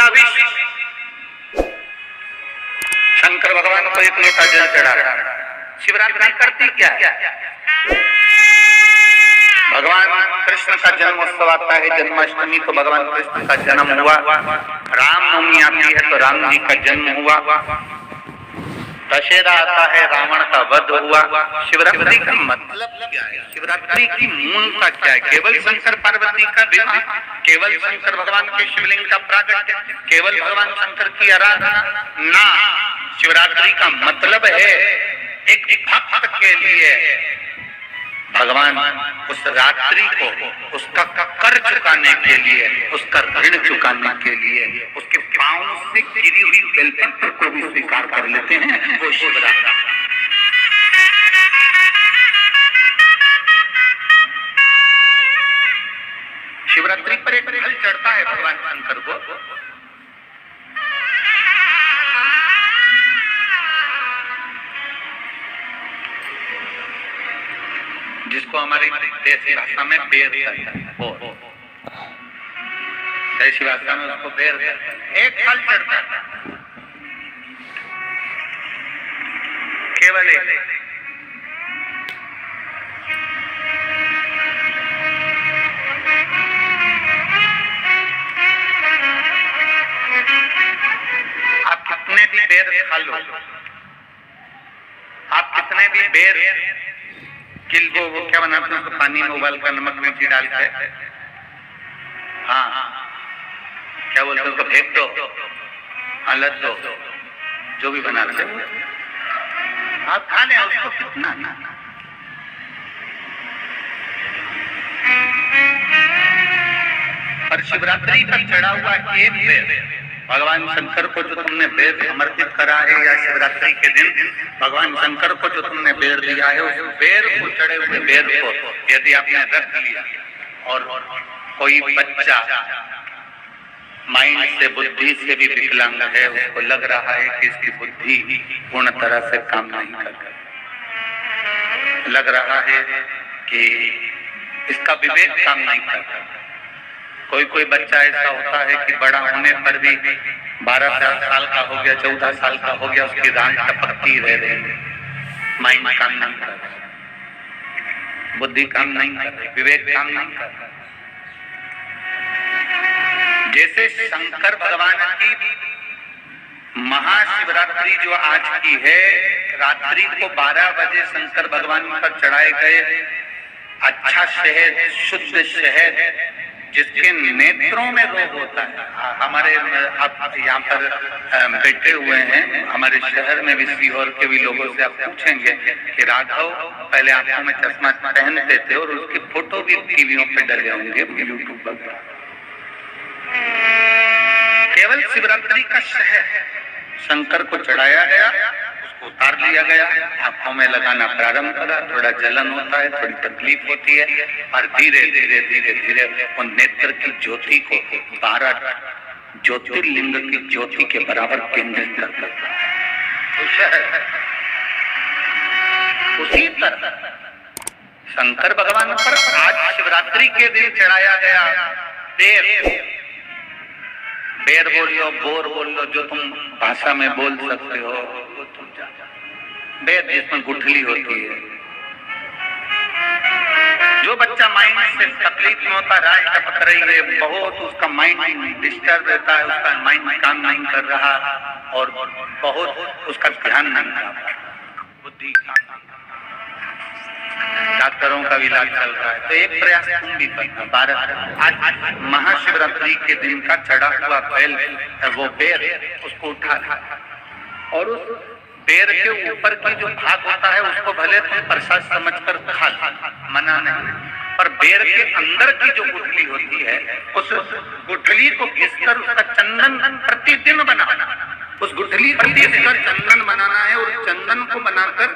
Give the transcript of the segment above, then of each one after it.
पूरा विश्व शंकर भगवान को एक लोटा जल चढ़ा रहा है। शिवरात्रि करती क्या है? भगवान कृष्ण का जन्मोत्सव आता है, जन्माष्टमी तो भगवान कृष्ण का जन्म हुआ। रामनवमी आती है तो राम जी का जन्म हुआ। दशहरा आता है, रावण का वध हुआ। शिवरात्रि का मतलब क्या है? शिवरात्रि की मूलता क्या है? केवल शंकर पार्वती का विवाह, केवल शंकर भगवान के शिवलिंग का प्रागट्य, केवल भगवान शंकर की आराधना ना। शिवरात्रि का मतलब है एक भक्त के लिए भगवान उस रात्रि को उसका कर चुकाने के लिए, उसका ऋण चुकाने के लिए उसके पांव से गिरी हुई बेलपत्र को भी स्वीकार कर लेते हैं। वो शिवरात्रि। शिवरात्रि पर एक फल चढ़ता है भगवान शंकर को, जिसको हमारी देसी भाषा में बेर कहते हैं। देसी भाषा में उसको बेर कहते हैं। एक फल चढ़ता है, केवल एक। आप कितने भी बेर खा लो, आप कितने भी बेर किल्बो, वो क्या बनाते हैं उसको पानी में उबाल कर नमक मिर्ची डाल के, हाँ क्या बोलते हैं उसको, फेंक दो, अलग दो, जो भी बना रहे आप खा लें उसको कितना ना। पर शिवरात्रि पर चढ़ा हुआ एक बेर भगवान शंकर को जो तुमने बेर समर्पित करा है, या शिवरात्रि के दिन भगवान शंकर को जो तुमने बेर दिया है, उस बेर को, चढ़े हुए बेर को यदि आपने रख लिया और कोई बच्चा माइंड से, बुद्धि से भी विकलांग है, उसको लग रहा है कि इसकी बुद्धि पूर्ण तरह से काम नहीं कर रही, लग रहा है कि इसका विवेक काम नहीं कर रहा। कोई बच्चा ऐसा होता है कि बड़ा होने पर भी 12 साल का हो गया, 14 साल का हो गया, उसकी दांत टपकती रह रही, माइंड काम नहीं कर रहा, बुद्धि काम नहीं कर रही, विवेक काम नहीं कर रहा। जैसे शंकर भगवान की महाशिवरात्रि जो आज की है, रात्रि को 12 बजे शंकर भगवान पर चढ़ाए गए अच्छा शहद, शुद्ध शहद, जिसके नेत्रों में रोग होता है। हमारे आप यहाँ पर बैठे हुए हैं, हमारे शहर में भी, सीहोर के भी लोगों से आप पूछेंगे कि राघव पहले आंखों में चश्मा पहनते थे और उसकी फोटो भी टीवियों पे डले होंगे, यूट्यूब पर। केवल शिवरात्रि का शहद शंकर को चढ़ाया गया, उसको उतार लिया गया, आंखों में लगाना प्रारंभ करा, थोड़ा जलन होता है, थोड़ी तकलीफ होती है, और धीरे धीरे धीरे धीरे उन नेत्र की ज्योति को 12 ज्योतिर्लिंग की ज्योति के बराबर केंद्रित करता है। उसी तरह शंकर भगवान पर आज शिवरात्रि के दिन चढ़ाया गया बेर बोल लो, बोर बोल लो, जो तुम भाषा में बोल सकते हो, बेर जिसमें गुठली होती है। जो बच्चा माइंड से तकलीफ में होता, राय टपक रही है, बहुत उसका माइंड डिस्टर्ब रहता है, उसका माइंड काम नहीं कर रहा और बहुत उसका ध्यान नहीं कर रहा, बुद्धि डॉक्टरों का भी इलाज चल रहा है। तो एक प्रयास तुम भी करना। आज महाशिवरात्रि के दिन का चढ़ा हुआ बेल, वो बेर, उसको उठा और उस बेर के ऊपर की जो भाग होता है उसको भले तुम प्रसाद समझकर खा, मना नहीं, पर बेर के अंदर की जो गुठली होती है, उस गुठली को घिसकर उसका चंदन प्रतिदिन बनाना, उस गुठली को घिसकर चंदन बनाना है। और चंदन को बनाकर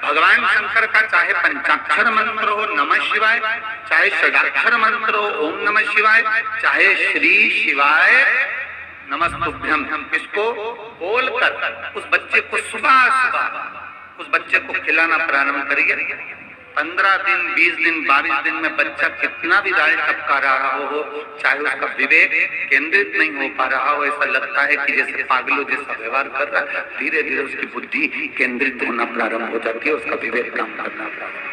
भगवान शंकर का चाहे पंचाक्षर मंत्र हो नमः शिवाय, चाहे षडाक्षर मंत्र हो ओम नमः शिवाय, चाहे श्री शिवाय नमस्तुभ्यम, इसको बोलकर उस बच्चे को सुबह सुबह उस बच्चे को खिलाना प्रारंभ करिए। 15 दिन, 20 दिन, 22 दिन में बच्चा कितना भी दाएं टपका रहा हो, चाहे उसका विवेक केंद्रित नहीं हो पा रहा हो, ऐसा लगता है कि जैसे पागलों जैसा व्यवहार कर रहा है। धीरे धीरे उसकी बुद्धि केंद्रित होना प्रारंभ हो जाती है, उसका विवेक काम करना प्रारंभ।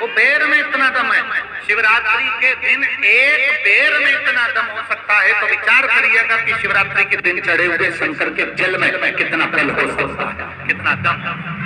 वो बेर में इतना दम है, शिवरात्रि के दिन एक बेर में इतना दम हो सकता है, तो विचार करिएगा कि शिवरात्रि के दिन चढ़े हुए शंकर के जल में कितना बल हो सकता है, कितना दम।